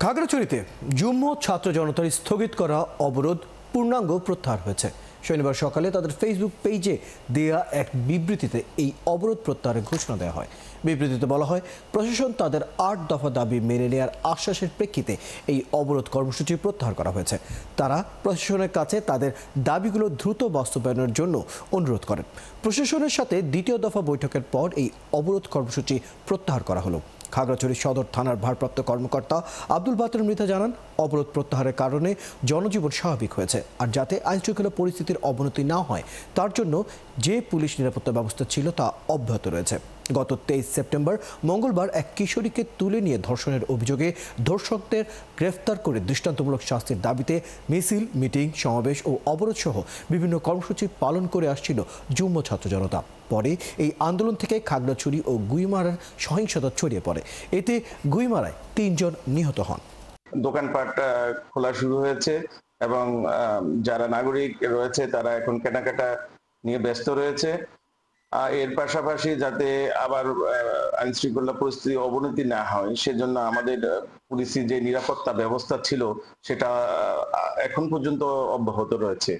খাগড়াছড়িতে যুগ্ম ছাত্র জনতার স্থগিত করা অবরোধ পূর্ণাঙ্গ প্রত্যাহার হয়েছে। শনিবার সকালে তাদের ফেসবুক পেজে দেয়া এক বিবৃতিতে এই অবরোধ প্রত্যাহারের ঘোষণা দেওয়া হয়। বিবৃতিতে বলা হয়, প্রশাসন তাদের ৮ দফা দাবি মেনে নেওয়ার আশ্বাসের প্রেক্ষিতে এই অবরোধ কর্মসূচি প্রত্যাহার করা হয়েছে। তারা প্রশাসনের কাছে তাদের দাবিগুলো দ্রুত বাস্তবায়নের জন্য অনুরোধ করেন। প্রশাসনের সাথে দ্বিতীয় দফা বৈঠকের পর এই অবরোধ কর্মসূচি প্রত্যাহার করা হলো। খাগড়াছড়ি সদর থানার ভারপ্রাপ্ত কর্মকর্তা আব্দুল বাতের মৃধা জানান, অবরোধ প্রত্যাহারের কারণে জনজীবন স্বাভাবিক হয়েছে। আর যাতে আইনশৃঙ্খলা পরিস্থিতির অবনতি না হয় তার জন্য যে পুলিশ নিরাপত্তা ব্যবস্থা ছিল তা অব্যাহত রয়েছে। গত 23 সেপ্টেম্বর মঙ্গলবার এক কিশোরীকে তুলে নিয়ে ধর্ষণের অভিযোগে ধর্ষকদের গ্রেফতার করে দৃষ্টান্তমূলক শাস্তির দাবিতে মিছিল, মিটিং, সমাবেশ ও অবরোধ সহ বিভিন্ন কর্মসূচি পালন করে আসছিল যুগ্ম ছাত্র জনতা। পরে এই আন্দোলন থেকে খাগড়াছড়ি ও গুইমারার সহিংসতা ছড়িয়ে পড়ে। এতে গুইমারায় 3 জন নিহত হন। দোকানপাট খোলা শুরু হয়েছে এবং যারা নাগরিক রয়েছে তারা এখন কেনাকাটা নিয়ে ব্যস্ত রয়েছে। এর পাশাপাশি যাতে আবার আইন শৃঙ্খলা পরিস্থিতি অবনতি না হয় সেজন্য আমাদের পুলিশের যে নিরাপত্তা ব্যবস্থা ছিল সেটা এখন পর্যন্ত অব্যাহত রয়েছে।